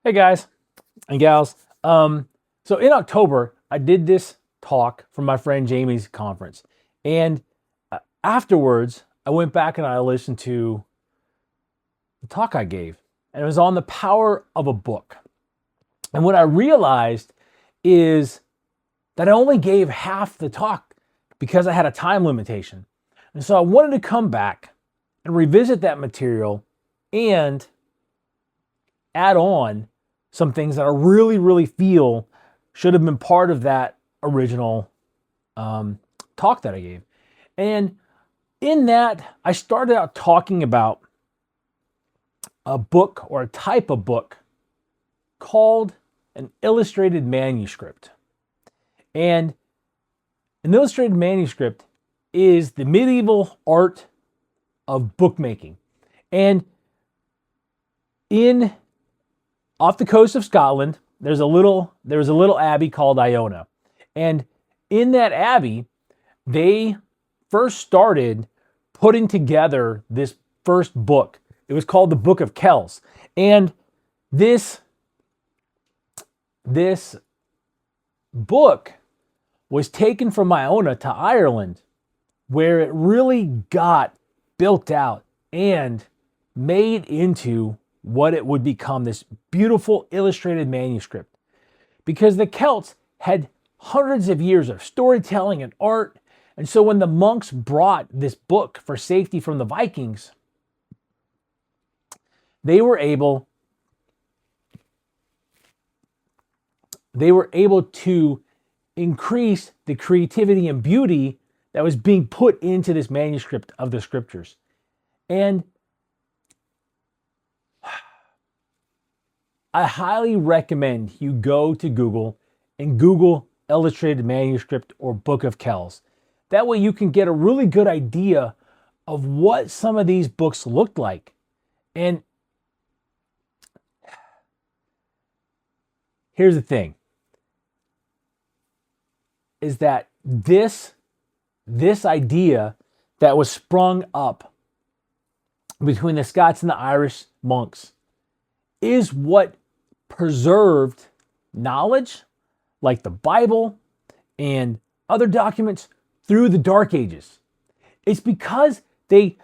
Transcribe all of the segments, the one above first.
Hey guys and gals. So in October, I did this talk from my friend Jamie's conference. And afterwards, I went back and I listened to the talk I gave. And it was on the power of a book. And what I realized is that I only gave half the talk because I had a time limitation. And so I wanted to come back and revisit that material and add on some things that I really feel should have been part of that original talk that I gave. And in that, I started out talking about a book or a type of book called an illustrated manuscript. And an illustrated manuscript is the medieval art of bookmaking. And off the coast of Scotland, there was a little abbey called Iona. And in that abbey, they first started putting together this first book. It was called the Book of Kells. And this book was taken from Iona to Ireland, where it really got built out and made into what it would become, this beautiful illustrated manuscript. Because the Celts had hundreds of years of storytelling and art. And so when the monks brought this book for safety from the Vikings, they were able to increase the creativity and beauty that was being put into this manuscript of the scriptures. And I highly recommend you go to Google and Google illustrated manuscript or Book of Kells. That way you can get a really good idea of what some of these books looked like. And here's the thing, is that this idea that was sprung up between the Scots and the Irish monks is what preserved knowledge like the Bible and other documents through the Dark Ages. It's because they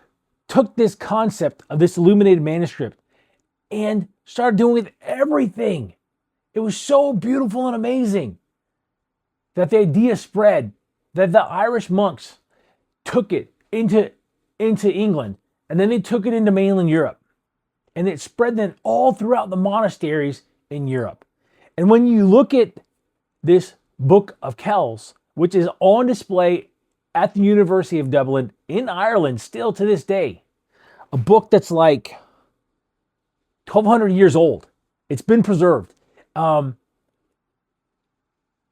took this concept of this illuminated manuscript and started doing with everything. It was so beautiful and amazing that the idea spread, that the Irish monks took it into England, and then they took it into mainland Europe. And it spread then all throughout the monasteries in Europe. And when you look at this Book of Kells, which is on display at the University of Dublin in Ireland still to this day, a book that's like 1,200 years old. It's been preserved.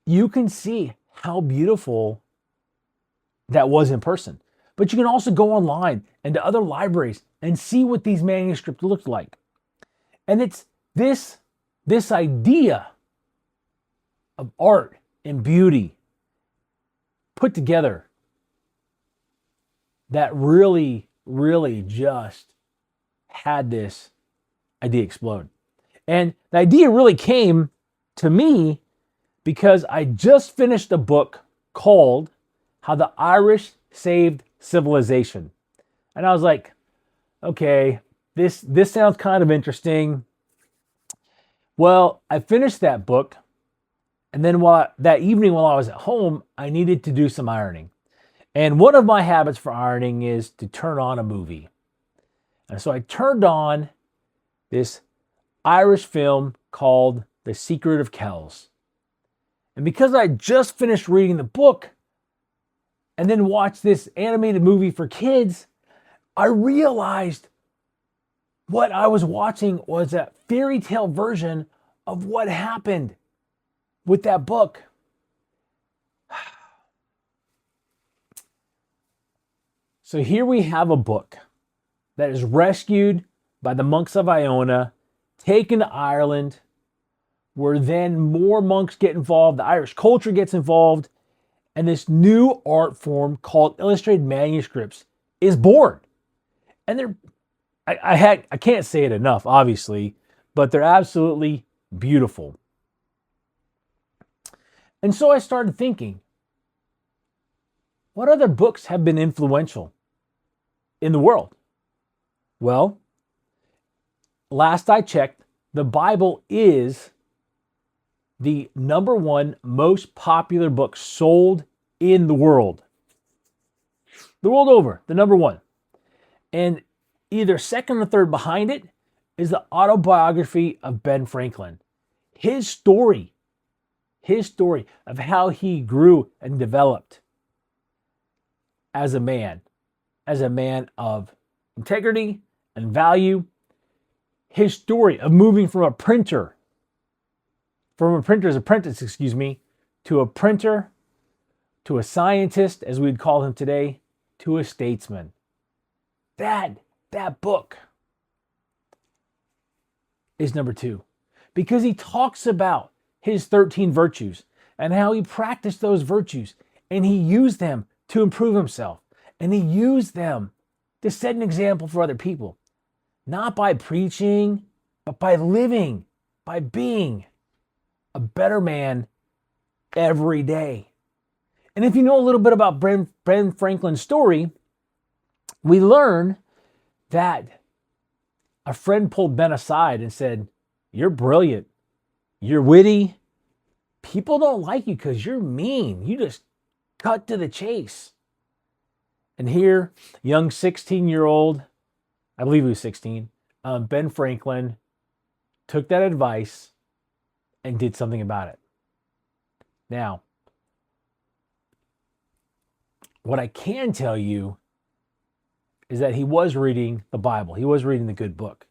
You can see how beautiful that was in person. But you can also go online and to other libraries and see what these manuscripts looked like. And it's this idea of art and beauty put together that really just had this idea explode. And the idea really came to me because I just finished a book called How the Irish Saved Civilization. And I was like, okay, this sounds kind of interesting. Well, I finished that book, and then that evening while I was at home, I needed to do some ironing. And one of my habits for ironing is to turn on a movie. And so I turned on this Irish film called The Secret of Kells. And because I just finished reading the book and then watched this animated movie for kids, I realized what I was watching was a fairy tale version of what happened with that book. So here we have a book that is rescued by the monks of Iona, taken to Ireland, where then more monks get involved, the Irish culture gets involved, and this new art form called illustrated manuscripts is born. And I can't say it enough, obviously, but they're absolutely beautiful. And so I started thinking, what other books have been influential in the world? Well, last I checked, the Bible is the number one most popular book sold in the world. The world over, the number one. And either second or third behind it is the autobiography of Ben Franklin. His story of how he grew and developed as a man of integrity and value. His story of moving from a printer's apprentice, to a printer, to a scientist, as we'd call him today, to a statesman. That book is number two, because he talks about his 13 virtues and how he practiced those virtues and he used them to improve himself, and he used them to set an example for other people, not by preaching, but by living, by being a better man every day. And if you know a little bit about Ben Franklin's story, we learn that a friend pulled Ben aside and said, "You're brilliant. You're witty. People don't like you because you're mean. You just cut to the chase." And here, young 16-year-old, I believe he was 16, Ben Franklin took that advice and did something about it. Now, what I can tell you is that he was reading the Bible. He was reading the good book.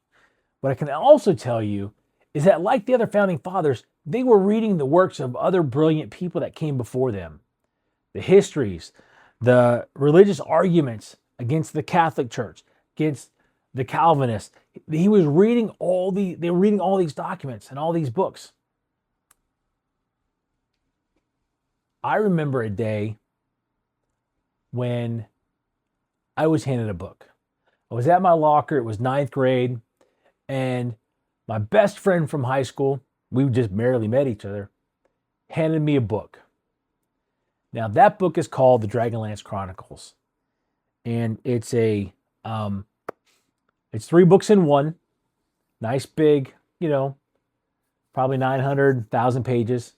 What I can also tell you is that, like the other founding fathers, they were reading the works of other brilliant people that came before them. The histories, the religious arguments against the Catholic Church, against the Calvinists. They were reading all these documents and all these books. I remember a day when I was handed a book. I was at my locker. It was ninth grade, and my best friend from high school, we just barely met each other, handed me a book. Now, that book is called The Dragonlance Chronicles, and it's it's 3 books in one. Nice big, probably 900,000 pages.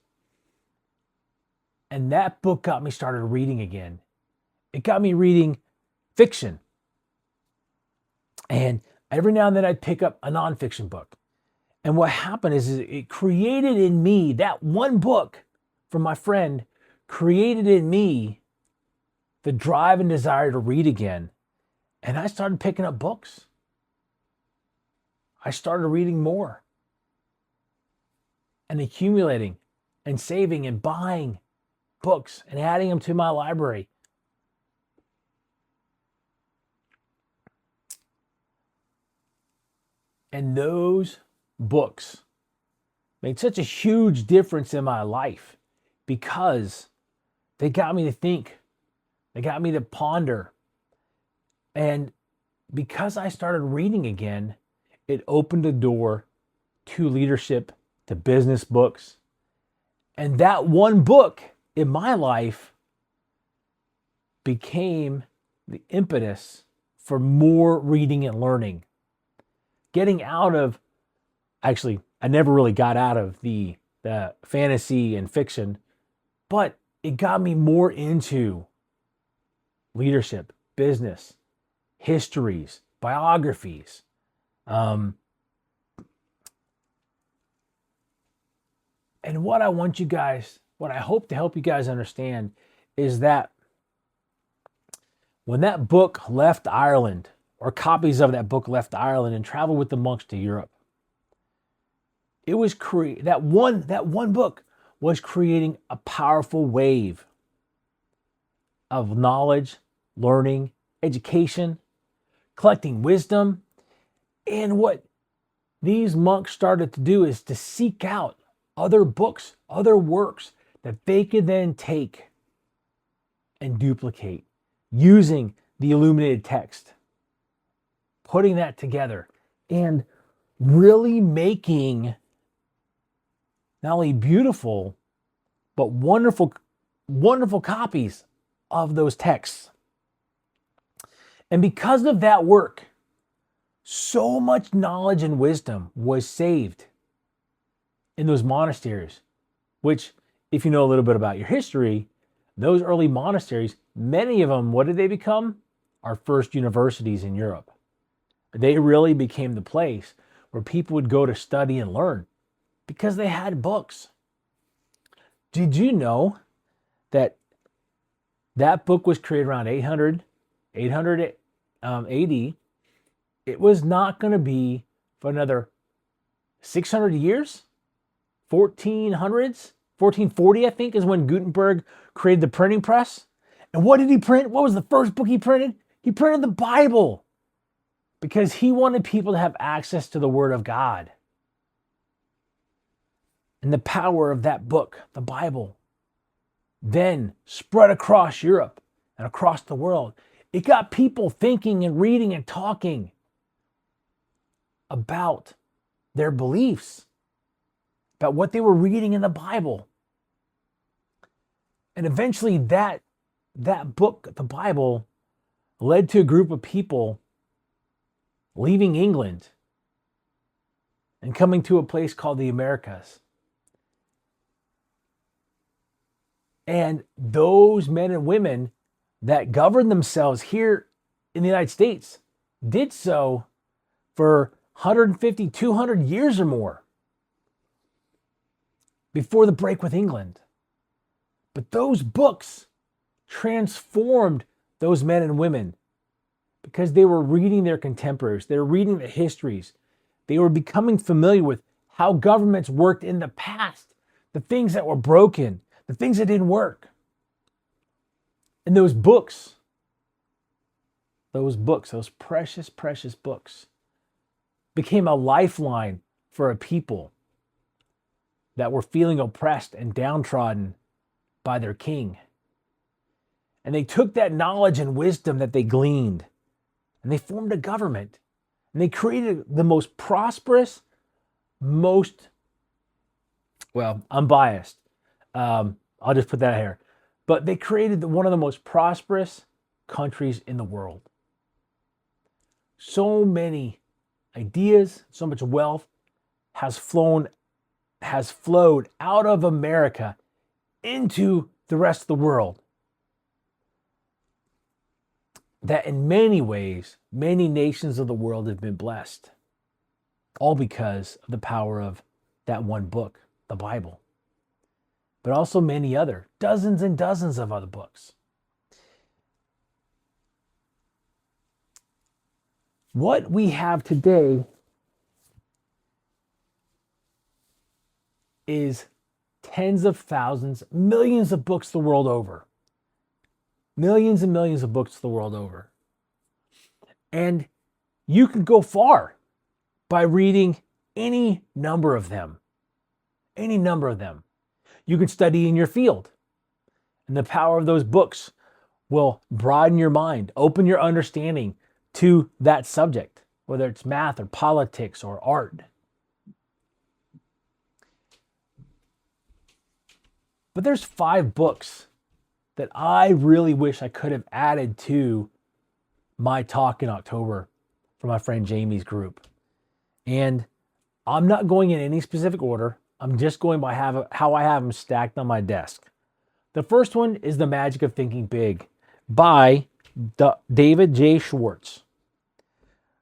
And that book got me started reading again. It got me reading fiction. And every now and then I'd pick up a nonfiction book. And what happened is it created in me, that one book from my friend created in me the drive and desire to read again. And I started picking up books. I started reading more and accumulating and saving and buying books and adding them to my library. And those books made such a huge difference in my life because they got me to think. They got me to ponder. And because I started reading again, it opened the door to leadership, to business books. And that one book in my life became the impetus for more reading and learning. Getting out of, actually, I never really got out of the fantasy and fiction, but it got me more into leadership, business, histories, biographies. And what I hope to help you guys understand is that when that book left Ireland, or copies of that book left Ireland and traveled with the monks to Europe, it was that one book was creating a powerful wave of knowledge, learning, education, collecting wisdom. And what these monks started to do is to seek out other books, other works that they could then take and duplicate using the illuminated text, putting that together and really making not only beautiful, but wonderful, wonderful copies of those texts. And because of that work, so much knowledge and wisdom was saved in those monasteries, which, if you know a little bit about your history, those early monasteries, many of them, what did they become? Our first universities in Europe. They really became the place where people would go to study and learn because they had books. Did you know that that book was created around 800 AD? It was not going to be for another 600 years, 1400s, 1440, I think, is when Gutenberg created the printing press. And what did he print? What was the first book he printed? He printed the Bible because he wanted people to have access to the Word of God. And the power of that book, the Bible, then spread across Europe and across the world. It got people thinking and reading and talking about their beliefs, about what they were reading in the Bible. And eventually that book, the Bible, led to a group of people leaving England and coming to a place called the Americas. And those men and women that governed themselves here in the United States did so for 150, 200 years or more before the break with England. But those books transformed those men and women because they were reading their contemporaries. They were reading the histories. They were becoming familiar with how governments worked in the past, the things that were broken, the things that didn't work. And those books, those precious, precious books, became a lifeline for a people that were feeling oppressed and downtrodden by their king. And they took that knowledge and wisdom that they gleaned, and they formed a government. And they created the most prosperous, I'm biased. I'll just put that here. But they created one of the most prosperous countries in the world. So many ideas, so much wealth has flowed out of America into the rest of the world, that in many ways, many nations of the world have been blessed, all because of the power of that one book, the Bible, but also many other, dozens and dozens of other books. What we have today is tens of thousands, millions of books the world over. Millions and millions of books the world over. And you can go far by reading any number of them. Any number of them. You can study in your field. And the power of those books will broaden your mind, open your understanding to that subject, whether it's math or politics or art. But there's 5 books that I really wish I could have added to my talk in October for my friend Jamie's group. And I'm not going in any specific order. I'm just going by how I have them stacked on my desk. The first one is The Magic of Thinking Big by David J. Schwartz.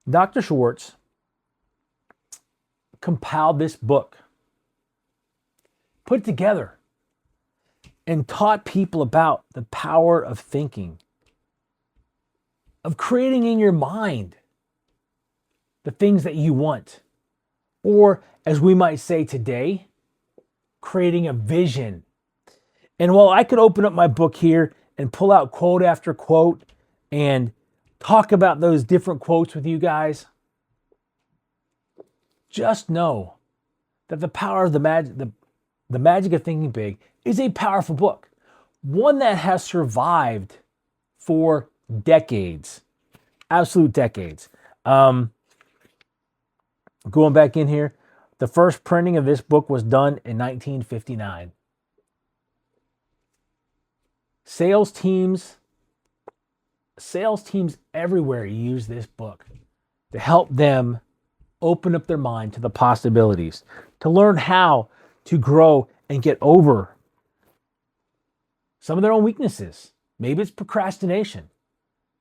Dr. Schwartz compiled this book, put it together, and taught people about the power of thinking, of creating in your mind the things that you want. Or, as we might say today, creating a vision. And while I could open up my book here and pull out quote after quote and talk about those different quotes with you guys, just know that the power of the Magic of Thinking Big is a powerful book. One that has survived for decades. Absolute decades. Going back in here, The first printing of this book was done in 1959. Sales teams everywhere use this book to help them open up their mind to the possibilities, to learn how to grow and get over some of their own weaknesses. Maybe it's procrastination.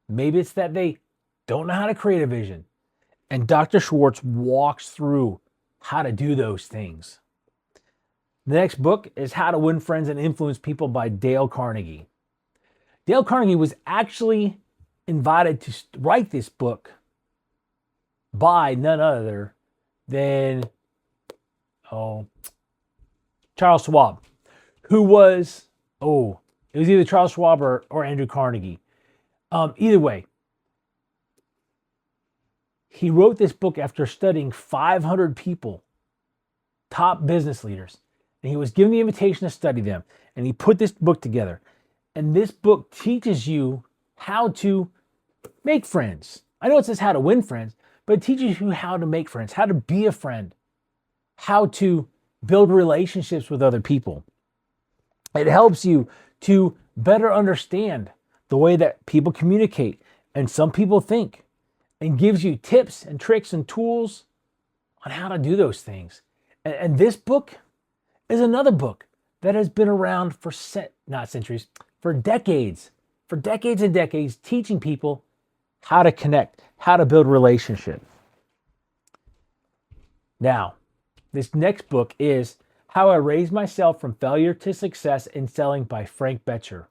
Maybe it's that they don't know how to create a vision. And Dr. Schwartz walks through how to do those things. The next book is How to Win Friends and Influence People by Dale Carnegie. Dale Carnegie was actually invited to write this book by none other than Charles Schwab, who was, it was either Charles Schwab or Andrew Carnegie. Either way, he wrote this book after studying 500 people, top business leaders, and he was given the invitation to study them, and he put this book together. And this book teaches you how to make friends. I know it says how to win friends, but it teaches you how to make friends, how to be a friend, how to build relationships with other people. It helps you to better understand the way that people communicate and some people think, and gives you tips and tricks and tools on how to do those things. And this book is another book that has been around for for decades and decades, teaching people how to connect, how to build relationships. Now, this next book is How I Raised Myself from Failure to Success in Selling by Frank Bettger.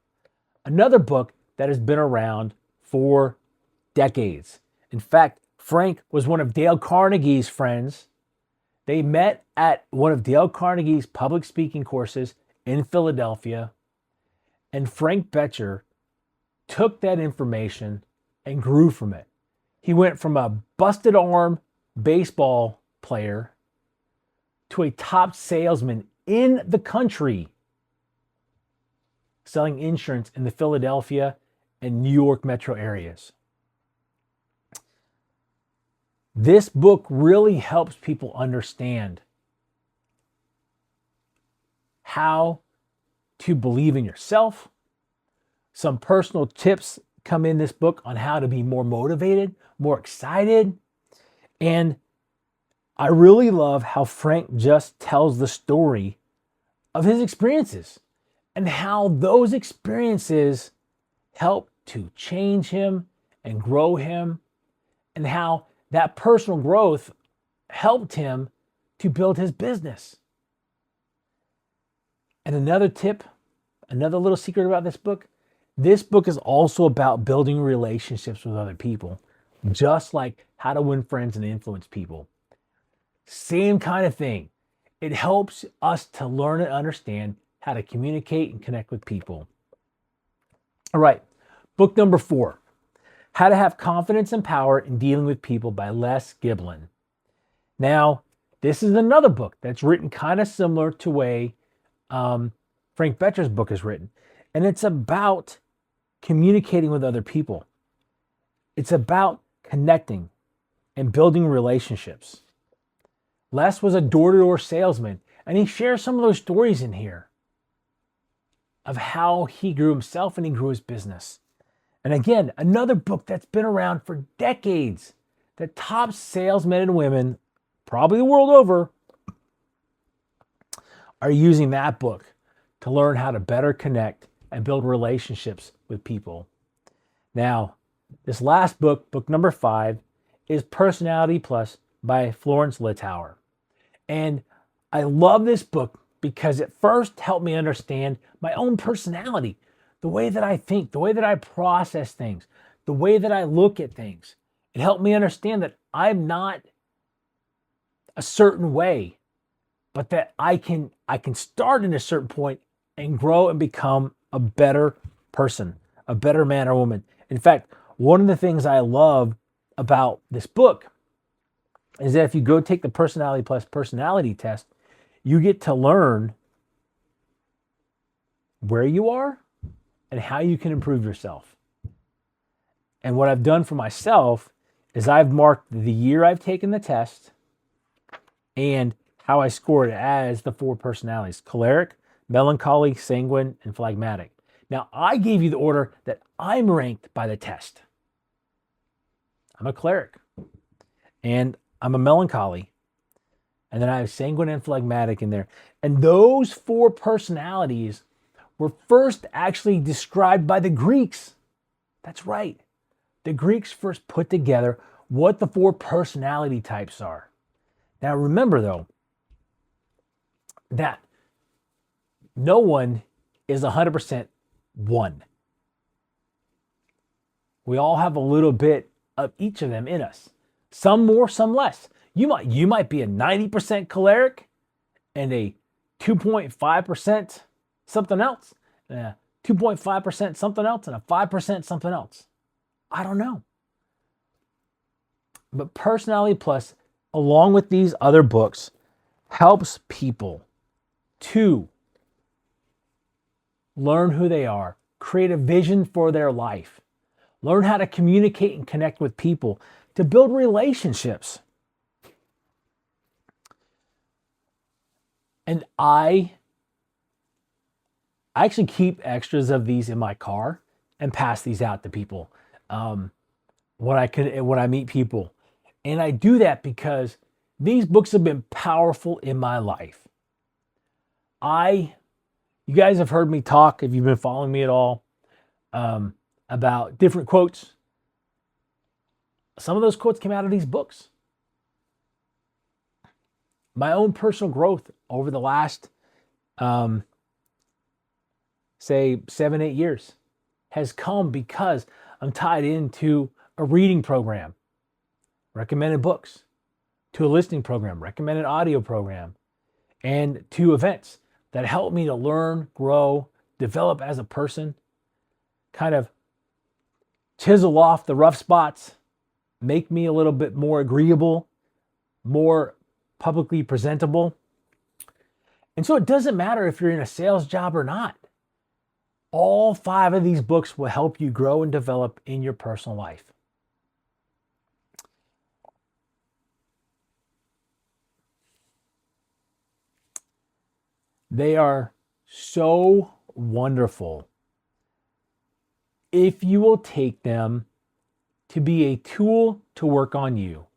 Another book that has been around for decades. In fact, Frank was one of Dale Carnegie's friends. They met at one of Dale Carnegie's public speaking courses in Philadelphia. And Frank Bettger took that information and grew from it. He went from a busted arm baseball player to a top salesman in the country selling insurance in the Philadelphia and New York metro areas. This book really helps people understand how to believe in yourself. Some personal tips come in this book on how to be more motivated, more excited. And I really love how Frank just tells the story of his experiences and how those experiences help to change him and grow him, and how that personal growth helped him to build his business. And another tip, another little secret about this book is also about building relationships with other people, just like How to Win Friends and Influence People. Same kind of thing. It helps us to learn and understand how to communicate and connect with people. All right, book number 4, How to Have Confidence and Power in Dealing with People by Les Giblin. Now, this is another book that's written kind of similar to the way Frank Bettger's book is written. And it's about communicating with other people. It's about connecting and building relationships. Les was a door-to-door salesman, and he shares some of those stories in here of how he grew himself and he grew his business. And again, another book that's been around for decades, that top salesmen and women, probably the world over, are using that book to learn how to better connect and build relationships with people. Now, this last book, book number 5, is Personality Plus by Florence Littauer. And I love this book because it first helped me understand my own personality, the way that I think, the way that I process things, the way that I look at things. It helped me understand that I'm not a certain way, but that I can start in a certain point and grow and become a better person, a better man or woman. In fact, one of the things I love about this book is that if you go take the Personality Plus personality test, you get to learn where you are and how you can improve yourself. And what I've done for myself is I've marked the year I've taken the test and how I scored as the 4 personalities: choleric, melancholy, sanguine, and phlegmatic. Now, I gave you the order that I'm ranked by the test. I'm a choleric, and I'm a melancholy, and then I have sanguine and phlegmatic in there. And those 4 personalities were first actually described by the Greeks. That's right. The Greeks first put together what the 4 personality types are. Now, remember, though, that no one is 100% one. We all have a little bit of each of them in us. Some more, some less. You might be a 90% choleric and a 2.5% something else, 2.5% something else, and a 5% something else. I don't know. But Personality Plus, along with these other books, helps people to learn who they are, create a vision for their life, learn how to communicate and connect with people, to build relationships. And I actually keep extras of these in my car and pass these out to people when I meet people. And I do that because these books have been powerful in my life. You guys have heard me talk, if you've been following me at all, about different quotes. Some of those quotes came out of these books. My own personal growth over the last, say, 7-8 years has come because I'm tied into a reading program, recommended books, to a listening program, recommended audio program, and to events that help me to learn, grow, develop as a person, kind of chisel off the rough spots, make me a little bit more agreeable, more publicly presentable. And so it doesn't matter if you're in a sales job or not. All 5 of these books will help you grow and develop in your personal life. They are so wonderful if you will take them to be a tool to work on you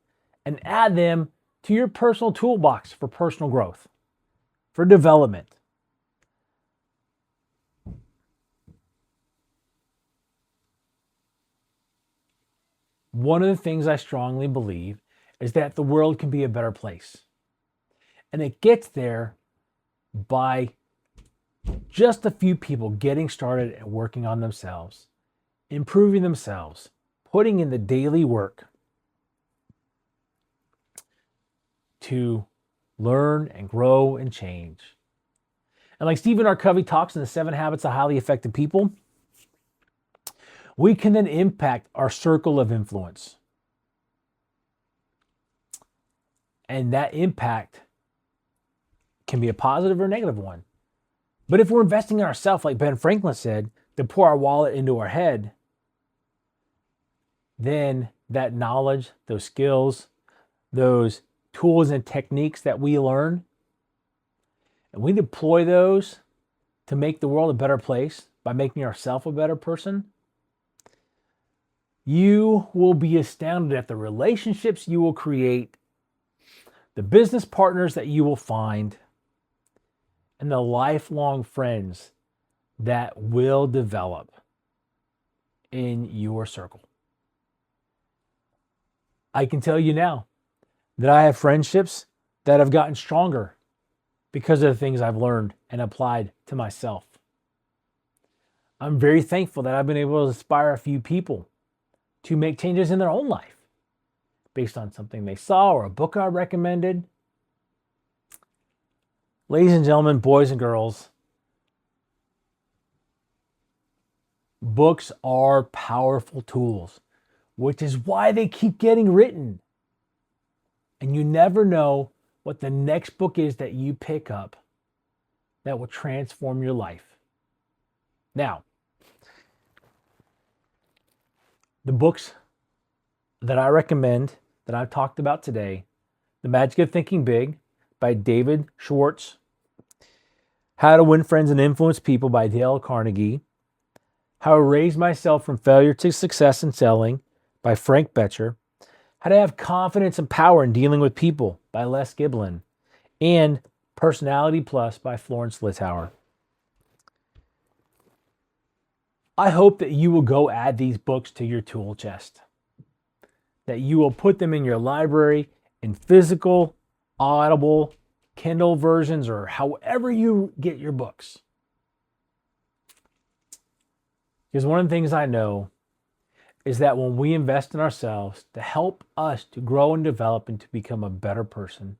and add them to your personal toolbox for personal growth, for development. One of the things I strongly believe is that the world can be a better place. And it gets there by just a few people getting started and working on themselves, improving themselves, putting in the daily work to learn and grow and change. And like Stephen R. Covey talks in the 7 Habits of Highly Effective People, we can then impact our circle of influence. And that impact can be a positive or negative one. But if we're investing in ourselves, like Ben Franklin said, to pour our wallet into our head, then that knowledge, those skills, those tools and techniques that we learn, and we deploy those to make the world a better place by making ourselves a better person, you will be astounded at the relationships you will create, the business partners that you will find, and the lifelong friends that will develop in your circle. I can tell you now that I have friendships that have gotten stronger because of the things I've learned and applied to myself. I'm very thankful that I've been able to inspire a few people to make changes in their own life based on something they saw or a book I recommended. Ladies and gentlemen, boys and girls, books are powerful tools, which is why they keep getting written. And you never know what the next book is that you pick up that will transform your life. Now, the books that I recommend that I've talked about today: The Magic of Thinking Big by David Schwartz. How to Win Friends and Influence People by Dale Carnegie. How to Raise Myself from Failure to Success in Selling by Frank Betcher. How to Have Confidence and Power in Dealing with People by Les Giblin. And Personality Plus by Florence Littauer. I hope that you will go add these books to your tool chest, that you will put them in your library in physical, Audible, Kindle versions, or however you get your books. Because one of the things I know is that when we invest in ourselves to help us to grow and develop and to become a better person,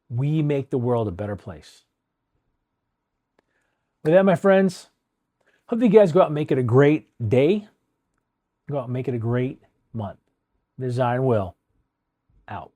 we make the world a better place. With that, my friends, hope you guys go out and make it a great day. Go out and make it a great month. Design Will, out.